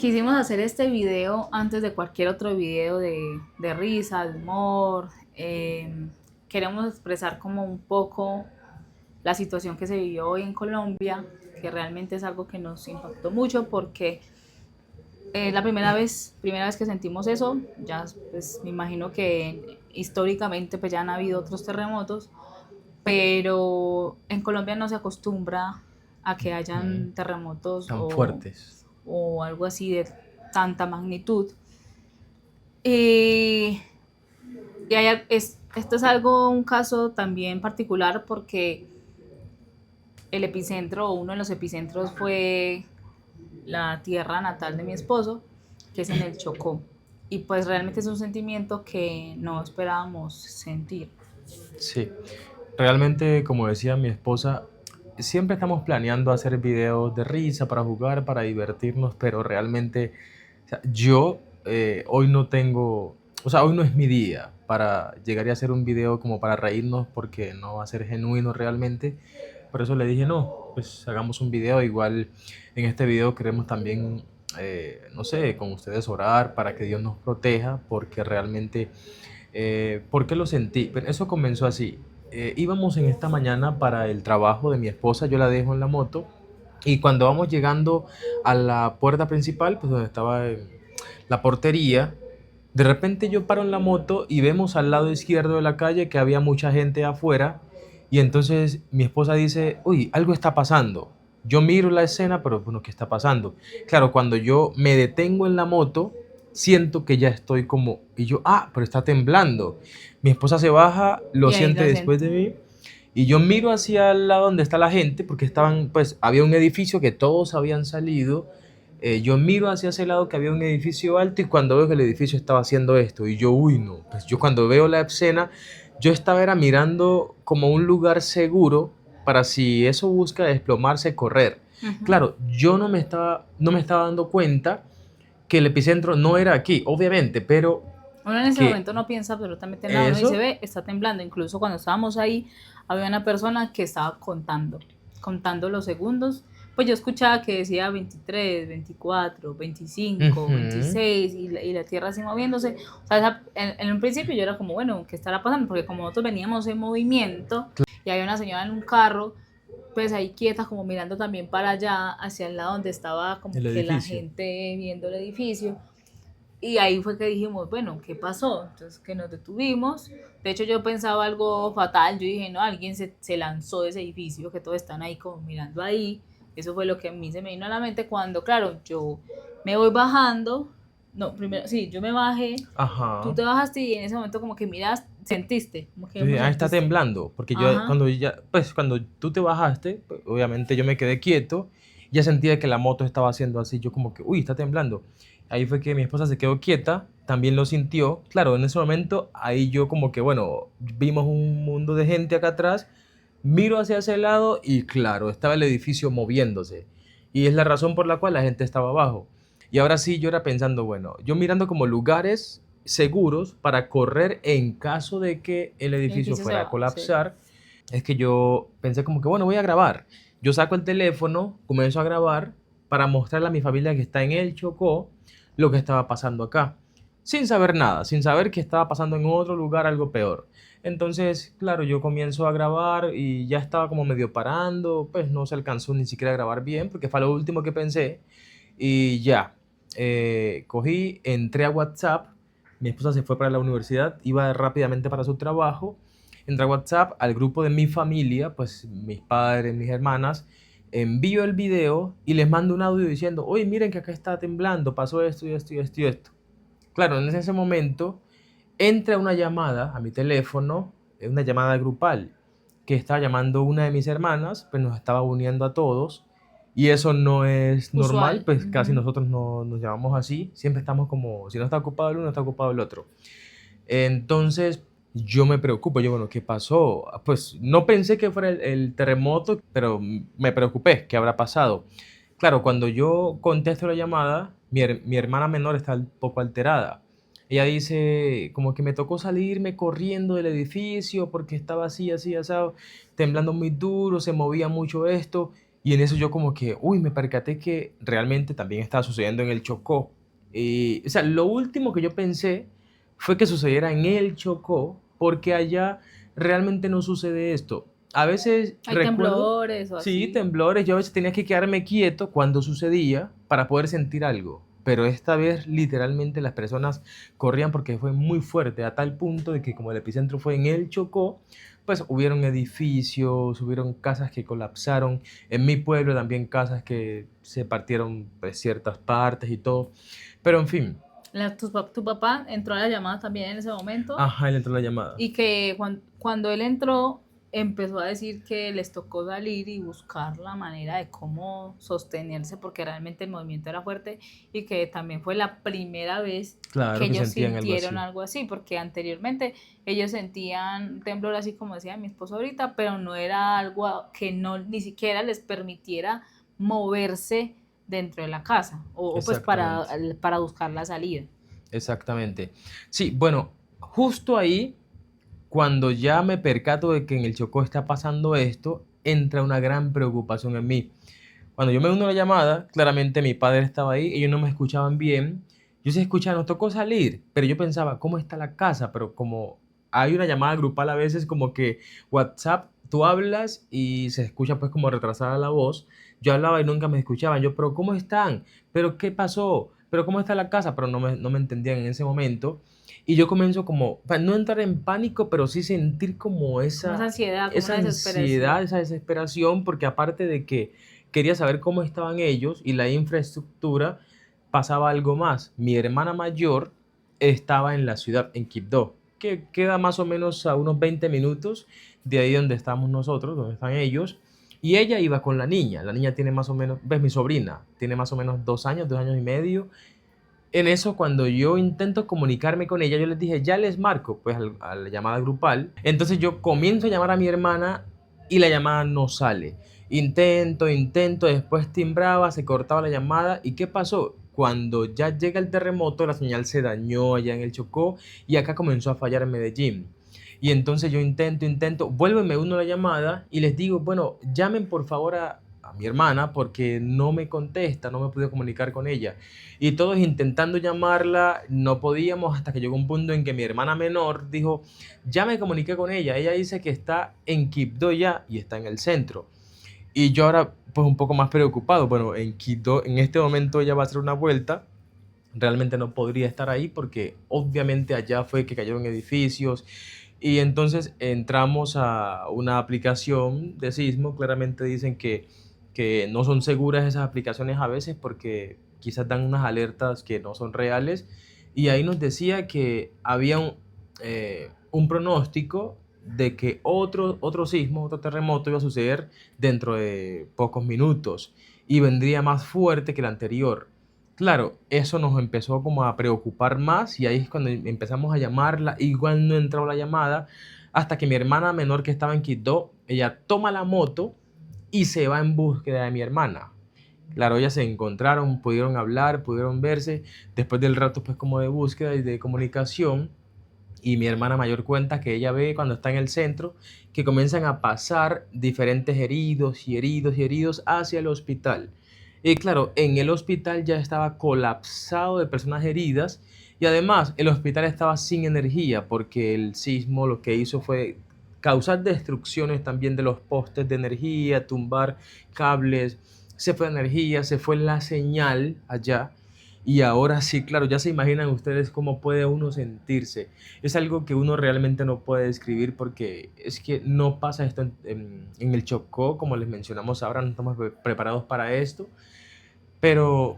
Quisimos hacer este video antes de cualquier otro video de risa, de humor. Queremos expresar como un poco la situación que se vivió hoy en Colombia, que realmente es algo que nos impactó mucho porque la primera vez que sentimos eso. Ya pues me imagino que históricamente pues ya han habido otros terremotos, pero en Colombia no se acostumbra a que Ujú. hayan terremotos Tan fuertes. o algo así de tanta magnitud. Y, esto es algo, un caso también particular porque el epicentro o uno de los epicentros fue la tierra natal de mi esposo, que es en el Chocó. Y pues realmente es un sentimiento que no esperábamos sentir. Sí, realmente, como decía mi esposa, siempre estamos planeando hacer videos de risa para jugar, para divertirnos, pero realmente, o sea, yo hoy no tengo, o sea, hoy no es mi día para llegar a hacer un video como para reírnos porque no va a ser genuino realmente. Por eso le dije, no, pues hagamos un video. Igual en este video queremos también, no sé, con ustedes orar para que Dios nos proteja, porque realmente ¿por qué lo sentí? Pero eso comenzó así. Íbamos en esta mañana para el trabajo de mi esposa, yo la dejo en la moto y cuando vamos llegando a la puerta principal, pues donde estaba la portería, de repente yo paro en la moto y vemos al lado izquierdo de la calle que había mucha gente afuera y entonces mi esposa dice, uy, algo está pasando. Yo miro la escena, pero bueno, ¿qué está pasando? Claro, cuando yo me detengo en la moto, siento que ya estoy como, y yo, pero está temblando. Mi esposa se baja, lo Y ahí siente lo después sentí. de mí, y yo miro hacia el lado donde está la gente, porque estaban, pues, había un edificio que todos habían salido. Yo miro hacia ese lado que había un edificio alto y cuando veo que el edificio estaba haciendo esto, y yo, uy, no, pues yo cuando veo la escena, yo estaba era mirando como un lugar seguro para si eso busca desplomarse, correr. Ujú. Claro, yo no me estaba dando cuenta que el epicentro no era aquí, obviamente, pero Uno en ese que momento no piensa absolutamente nada, uno dice, eso, ve, está temblando. Incluso cuando estábamos ahí, había una persona que estaba contando los segundos. Pues yo escuchaba que decía 23, 24, 25, ujú, 26 y la tierra así moviéndose. O sea, en un principio yo era como, bueno, ¿qué estará pasando? Porque como nosotros veníamos en movimiento y había una señora en un carro, pues ahí quieta, como mirando también para allá, hacia el lado donde estaba como el que la edificio. gente viendo el edificio. Y ahí fue que dijimos, bueno, ¿qué pasó? Entonces que nos detuvimos. De hecho yo pensaba algo fatal, yo dije, no, alguien se lanzó de ese edificio, que todos están ahí como mirando ahí. Eso fue lo que a mí se me vino a la mente cuando, claro, yo me voy bajando. No, primero, sí, yo me bajé, tú Ajá. te bajaste y en ese momento como que miras, sentiste, como que Yo ¿cómo dije, está sentiste? temblando, porque yo Ajá. cuando ya, pues cuando tú te bajaste, pues, obviamente yo me quedé quieto, ya sentía que la moto estaba haciendo así, yo como que, uy, está temblando. Ahí fue que mi esposa se quedó quieta, también lo sintió. Claro, en ese momento, ahí yo como que, bueno, vimos un mundo de gente acá atrás, miro hacia ese lado y claro, estaba el edificio moviéndose. Y es la razón por la cual la gente estaba abajo. Y ahora sí, yo era pensando, bueno, yo mirando como lugares seguros para correr en caso de que el El edificio edificio se fuera a va, sí. colapsar, es que yo pensé como que, bueno, voy a grabar. Yo saco el teléfono, comienzo a grabar para mostrarle a mi familia que está en el Chocó lo que estaba pasando acá. Sin saber nada, sin saber que estaba pasando en otro lugar algo peor. Entonces, claro, yo comienzo a grabar y ya estaba como medio parando, pues no se alcanzó ni siquiera a grabar bien porque fue lo último que pensé y ya. Cogí, entré a WhatsApp, mi esposa se fue para la universidad, iba rápidamente para su trabajo, entré a WhatsApp al grupo de mi familia, pues mis padres, mis hermanas, envío el video y les mando un audio diciendo, oye, miren que acá está temblando, pasó esto y esto y esto y esto. Claro, en ese momento entra una llamada a mi teléfono, una llamada grupal, que estaba llamando una de mis hermanas, pues nos estaba uniendo a todos, y eso no es normal, Usual. pues casi Ujú. nosotros no nos llamamos así, siempre estamos como, si no está ocupado el uno, está ocupado el otro. Entonces yo me preocupo, yo, bueno, ¿qué pasó? Pues no pensé que fuera el terremoto, pero me preocupé, ¿qué habrá pasado? Claro, cuando yo contesto la llamada, mi hermana menor está un poco alterada. Ella dice, como que me tocó salirme corriendo del edificio porque estaba así, así, asado, temblando muy duro, se movía mucho esto. Y en eso yo como que, uy, me percaté que realmente también estaba sucediendo en el Chocó. O sea, lo último que yo pensé fue que sucediera en el Chocó, porque allá realmente no sucede esto. A veces Hay recuerdo, temblores o sí, así. temblores, yo a veces tenía que quedarme quieto cuando sucedía para poder sentir algo. Pero esta vez literalmente las personas corrían porque fue muy fuerte, a tal punto de que como el epicentro fue en el Chocó, pues hubieron edificios, hubieron casas que colapsaron, en mi pueblo también casas que se partieron pues, ciertas partes y todo. Pero en fin, Tu papá entró a la llamada también en ese momento ajá, le entró la llamada. y que cuando él entró empezó a decir que les tocó salir y buscar la manera de cómo sostenerse porque realmente el movimiento era fuerte y que también fue la primera vez que Claro que ellos sentían algo sintieron así. algo así, porque anteriormente ellos sentían temblor así como decía mi esposo ahorita, pero no era algo que no ni siquiera les permitiera moverse dentro de la casa o pues Exactamente, para buscar la salida. exactamente. Sí, bueno, justo ahí, cuando ya me percato de que en el Chocó está pasando esto, entra una gran preocupación en mí. Cuando yo me uno a la llamada, claramente mi padre estaba ahí, ellos no me escuchaban bien. Yo se escuchaba, nos tocó salir, pero yo pensaba, ¿cómo está la casa? Pero como hay una llamada grupal a veces, como que WhatsApp, tú hablas y se escucha pues como retrasada la voz. Yo hablaba y nunca me escuchaban. Yo, pero ¿cómo están? ¿Pero qué pasó? ¿Pero cómo está la casa? Pero no me entendían en ese momento. Y yo comienzo como, para no entrar en pánico, pero sí sentir como Como esa ansiedad, como esa una desesperación. ansiedad, esa desesperación, porque aparte de que quería saber cómo estaban ellos y la infraestructura, pasaba algo más. Mi hermana mayor estaba en la ciudad, en Quibdó, que queda más o menos a unos 20 minutos de ahí donde estamos nosotros, donde están ellos. Y ella iba con la niña. La niña tiene más o menos, ves, mi sobrina, tiene más o menos 2 años, 2 años y medio. En eso, cuando yo intento comunicarme con ella, yo les dije, ya les marco, pues a la llamada grupal. Entonces yo comienzo a llamar a mi hermana y la llamada no sale. Intento, después timbraba, se cortaba la llamada. ¿Y qué pasó? Cuando ya llega el terremoto, la señal se dañó allá en el Chocó y acá comenzó a fallar en Medellín. Y entonces yo intento, vuelvo y me uno a la llamada y les digo, bueno, llamen por favor a mi hermana porque no me contesta, no me pude comunicar con ella. Y todos intentando llamarla, no podíamos hasta que llegó un punto en que mi hermana menor dijo, ya me comuniqué con ella, ella dice que está en Quibdó ya y está en el centro. Y yo ahora pues un poco más preocupado, bueno, en Quibdó en este momento ella va a hacer una vuelta, realmente no podría estar ahí porque obviamente allá fue que cayeron edificios y entonces entramos a una aplicación de sismo, claramente dicen que no son seguras esas aplicaciones a veces porque quizás dan unas alertas que no son reales y ahí nos decía que había un pronóstico de que otro sismo, otro terremoto iba a suceder dentro de pocos minutos y vendría más fuerte que el anterior. Claro, eso nos empezó como a preocupar más y ahí es cuando empezamos a llamarla, igual no entró la llamada, hasta que mi hermana menor que estaba en Quito, ella toma la moto y se va en búsqueda de mi hermana. Claro, ellas se encontraron, pudieron hablar, pudieron verse, después del rato pues como de búsqueda y de comunicación, y mi hermana mayor cuenta que ella ve cuando está en el centro que comienzan a pasar diferentes heridos y heridos y heridos hacia el hospital. Y claro, en el hospital ya estaba colapsado de personas heridas y además el hospital estaba sin energía porque el sismo lo que hizo fue causar destrucciones también de los postes de energía, tumbar cables, se fue energía, se fue la señal allá. Y ahora sí, claro, ya se imaginan ustedes cómo puede uno sentirse. Es algo que uno realmente no puede describir porque es que no pasa esto en el Chocó, como les mencionamos ahora, no estamos preparados para esto. Pero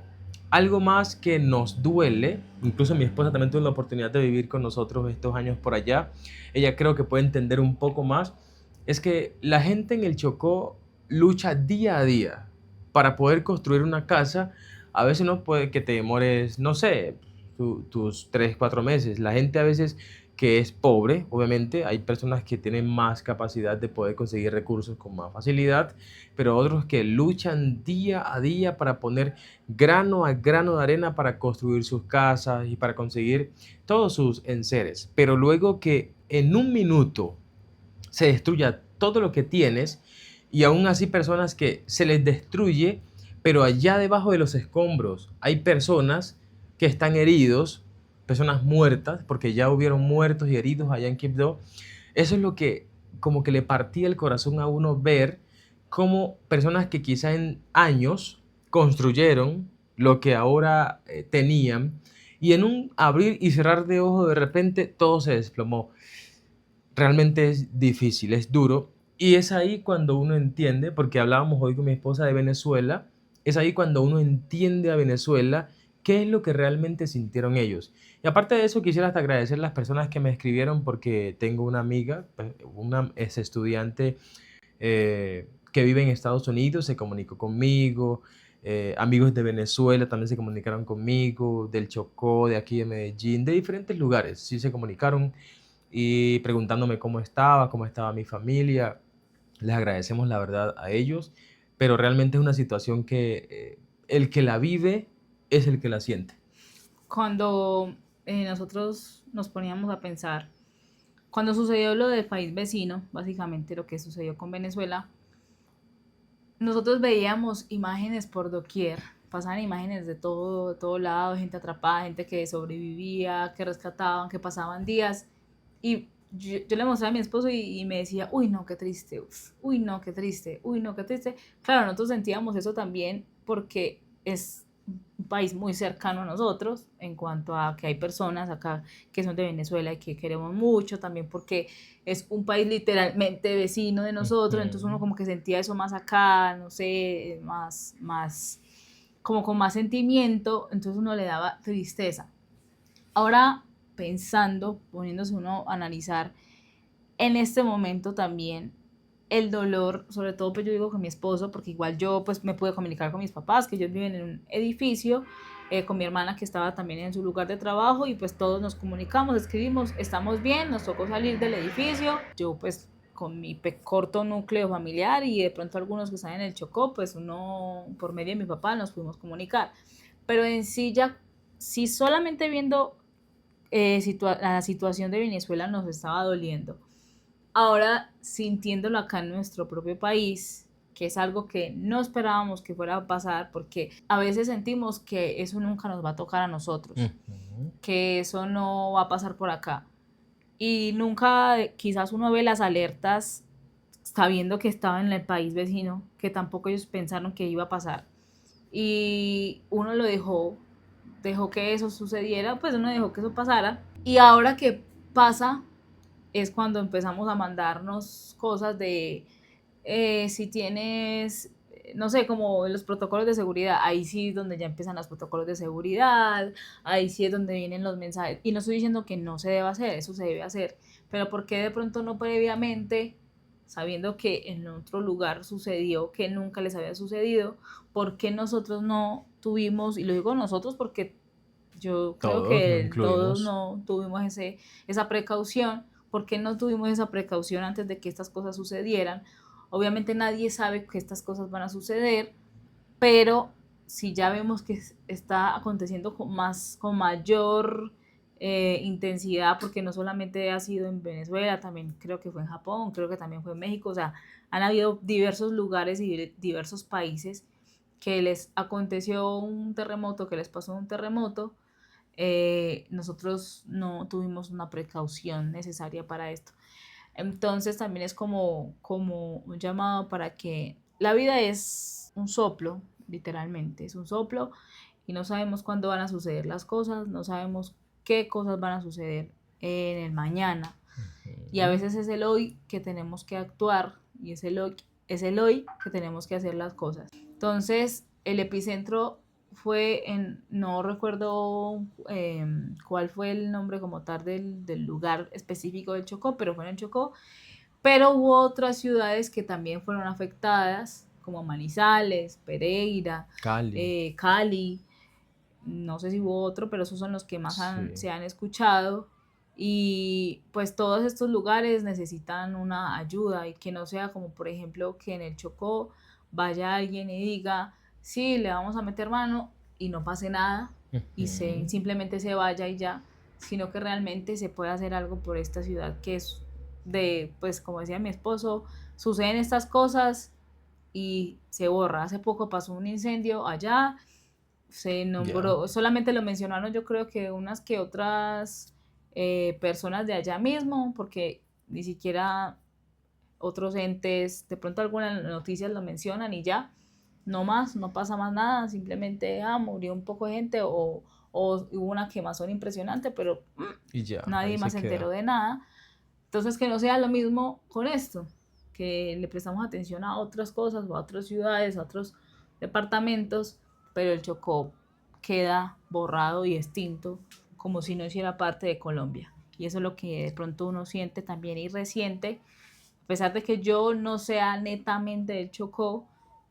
algo más que nos duele, incluso mi esposa también tuvo la oportunidad de vivir con nosotros estos años por allá, ella creo que puede entender un poco más, es que la gente en el Chocó lucha día a día para poder construir una casa. A veces no puede que te demores, no sé, tus 3 4 meses. La gente a veces que es pobre, obviamente, hay personas que tienen más capacidad de poder conseguir recursos con más facilidad, pero otros que luchan día a día para poner grano a grano de arena para construir sus casas y para conseguir todos sus enseres. Pero luego que en un minuto se destruya todo lo que tienes y aún así personas que se les destruye, pero allá debajo de los escombros hay personas que están heridos, personas muertas, porque ya hubieron muertos y heridos allá en Quibdó. Eso es lo que como que le partía el corazón a uno ver cómo personas que quizá en años construyeron lo que ahora tenían y en un abrir y cerrar de ojos de repente todo se desplomó. Realmente es difícil, es duro y es ahí cuando uno entiende, porque hablábamos hoy con mi esposa de Venezuela, es ahí cuando uno entiende a Venezuela qué es lo que realmente sintieron ellos. Y aparte de eso, quisiera hasta agradecer a las personas que me escribieron porque tengo una amiga, pues, una ex estudiante que vive en Estados Unidos, se comunicó conmigo, amigos de Venezuela también se comunicaron conmigo, del Chocó, de aquí de Medellín, de diferentes lugares, sí se comunicaron y preguntándome cómo estaba mi familia. Les agradecemos la verdad a ellos, pero realmente es una situación que el que la vive es el que la siente. Cuando nosotros nos poníamos a pensar, cuando sucedió lo del país vecino, básicamente lo que sucedió con Venezuela, nosotros veíamos imágenes por doquier, pasaban imágenes de todo lado, gente atrapada, gente que sobrevivía, que rescataban, que pasaban días. Y yo le mostré a mi esposo y me decía, uy, no, qué triste, uy, no, qué triste, uy, no, qué triste. Claro, nosotros sentíamos eso también porque es un país muy cercano a nosotros en cuanto a que hay personas acá que son de Venezuela y que queremos mucho, también porque es un país literalmente vecino de nosotros, entonces uno Ujú. como que sentía eso más acá, no sé, como con más sentimiento, entonces uno le daba tristeza. Ahora pensando, poniéndose uno a analizar en este momento también el dolor, sobre todo pues yo digo con mi esposo, porque igual yo pues me pude comunicar con mis papás, que ellos viven en un edificio, con mi hermana que estaba también en su lugar de trabajo y pues todos nos comunicamos, escribimos, estamos bien, nos tocó salir del edificio, yo pues con mi corto núcleo familiar y de pronto algunos que están en el Chocó, pues uno por medio de mi papá nos pudimos comunicar, pero en sí ya, si solamente viendo la situación de Venezuela nos estaba doliendo. Ahora, sintiéndolo acá en nuestro propio país, que es algo que no esperábamos que fuera a pasar, porque a veces sentimos que eso nunca nos va a tocar a nosotros, Ujú. que eso no va a pasar por acá. Y nunca, quizás uno ve las alertas sabiendo que estaba en el país vecino, que tampoco ellos pensaron que iba a pasar. Y uno lo dejó que eso sucediera, pues uno dejó que eso pasara. Y ahora que pasa es cuando empezamos a mandarnos cosas de si tienes, no sé, como los protocolos de seguridad, ahí sí es donde ya empiezan los protocolos de seguridad, ahí sí es donde vienen los mensajes. Y no estoy diciendo que no se deba hacer, eso se debe hacer, pero ¿por qué de pronto no previamente, sabiendo que en otro lugar sucedió, que nunca les había sucedido, por qué nosotros no tuvimos, y lo digo nosotros porque yo creo Todos nos que todos incluimos. no tuvimos esa precaución? ¿Por qué no tuvimos esa precaución antes de que estas cosas sucedieran? Obviamente nadie sabe que estas cosas van a suceder, pero si ya vemos que está aconteciendo con mayor intensidad, porque no solamente ha sido en Venezuela, también creo que fue en Japón, creo que también fue en México, o sea, han habido diversos lugares y diversos países que les aconteció un terremoto, que les pasó un terremoto, nosotros no tuvimos una precaución necesaria para esto. Entonces también es como un llamado para que la vida es un soplo, literalmente, es un soplo y no sabemos cuándo van a suceder las cosas, no sabemos qué cosas van a suceder en el mañana. Y a Ujú. veces es el hoy que tenemos que actuar y es el hoy que tenemos que hacer las cosas. Entonces, el epicentro fue no recuerdo cuál fue el nombre como tal del lugar específico del Chocó, pero fue en el Chocó. Pero hubo otras ciudades que también fueron afectadas, como Manizales, Pereira, Cali. Cali, no sé si hubo otro, pero esos son los que más Sí. se han escuchado. Y pues todos estos lugares necesitan una ayuda y que no sea como por ejemplo que en el Chocó vaya alguien y diga, sí, le vamos a meter mano y no pase nada y Ujú. simplemente se vaya y ya, sino que realmente se puede hacer algo por esta ciudad que es pues como decía mi esposo, suceden estas cosas y se borra. Hace poco pasó un incendio allá, se Ya. nombró, solamente lo mencionaron yo creo que unas que otras personas de allá mismo, porque ni siquiera otros entes, de pronto algunas noticias lo mencionan y ya, no más, no pasa más nada, simplemente murió un poco de gente o hubo una quemazón impresionante, pero Y ya, nadie ahí más se se enteró queda. de nada. Entonces que no sea lo mismo con esto, que le prestamos atención a otras cosas o a otras ciudades, a otros departamentos, pero el Chocó queda borrado y extinto como si no hiciera parte de Colombia. Y eso es lo que de pronto uno siente también y resiente, a pesar de que yo no sea netamente del Chocó,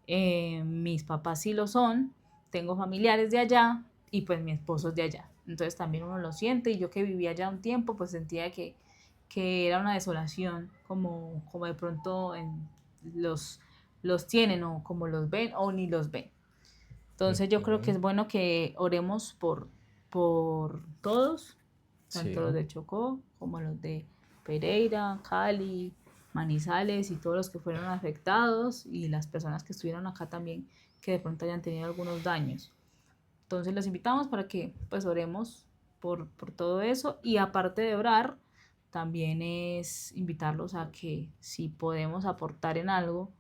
mis papás sí lo son, tengo familiares de allá y pues mi esposo es de allá. Entonces también uno lo siente y yo que vivía allá un tiempo pues sentía que era una desolación como de pronto los tienen o como los ven o ni los ven. Entonces yo creo que Ujú. es bueno que oremos por todos, tanto los Sí. de Chocó como los de Pereira, Cali, Manizales y todos los que fueron afectados y las personas que estuvieron acá también que de pronto hayan tenido algunos daños. Entonces los invitamos para que pues oremos por todo eso y aparte de orar, también es invitarlos a que si podemos aportar en algo,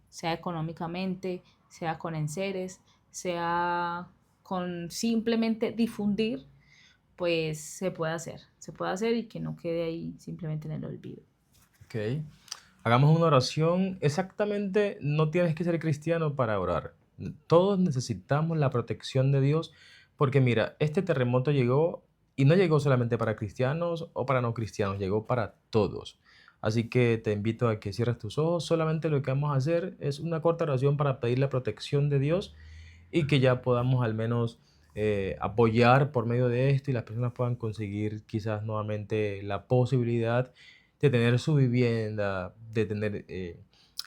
sea económicamente, sea con enseres, sea con simplemente difundir, pues se puede hacer y que no quede ahí simplemente en el olvido. Ok. Hagamos una oración. Exactamente, no tienes que ser cristiano para orar. Todos necesitamos la protección de Dios porque mira, este terremoto llegó y no llegó solamente para cristianos o para no cristianos, llegó para todos. Así que te invito a que cierres tus ojos. Solamente lo que vamos a hacer es una corta oración para pedir la protección de Dios y que ya podamos al menos apoyar por medio de esto y las personas puedan conseguir quizás nuevamente la posibilidad de tener su vivienda, de tener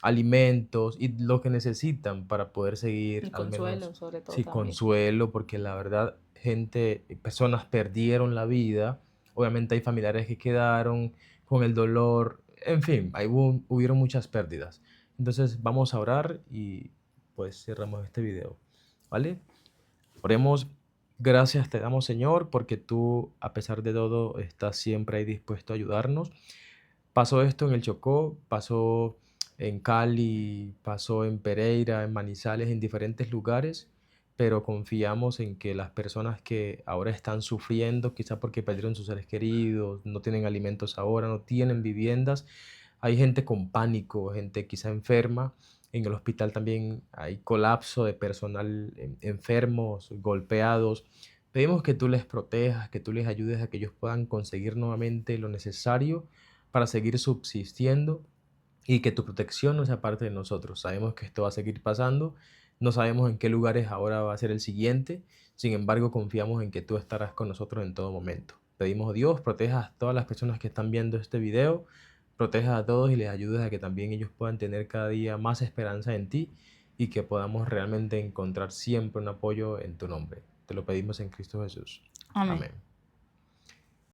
alimentos y lo que necesitan para poder seguir Y al menos, consuelo sobre todo sí, también. consuelo, porque la verdad, gente, personas perdieron la vida, obviamente hay familiares que quedaron con el dolor, en fin, hubieron muchas pérdidas. Entonces vamos a orar y pues cerramos este video. ¿Vale? Oremos, gracias te damos Señor, porque tú, a pesar de todo, estás siempre ahí dispuesto a ayudarnos. Pasó esto en el Chocó, pasó en Cali, pasó en Pereira, en Manizales, en diferentes lugares, pero confiamos en que las personas que ahora están sufriendo, quizá porque perdieron sus seres queridos, no tienen alimentos ahora, no tienen viviendas, hay gente con pánico, gente quizá enferma. En el hospital también hay colapso de personal enfermos, golpeados. Pedimos que tú les protejas, que tú les ayudes a que ellos puedan conseguir nuevamente lo necesario para seguir subsistiendo y que tu protección no sea parte de nosotros. Sabemos que esto va a seguir pasando, no sabemos en qué lugares ahora va a ser el siguiente, sin embargo confiamos en que tú estarás con nosotros en todo momento. Pedimos a Dios, proteja a todas las personas que están viendo este video, proteja a todos y les ayudes a que también ellos puedan tener cada día más esperanza en ti y que podamos realmente encontrar siempre un apoyo en tu nombre. Te lo pedimos en Cristo Jesús. Amén. Amén.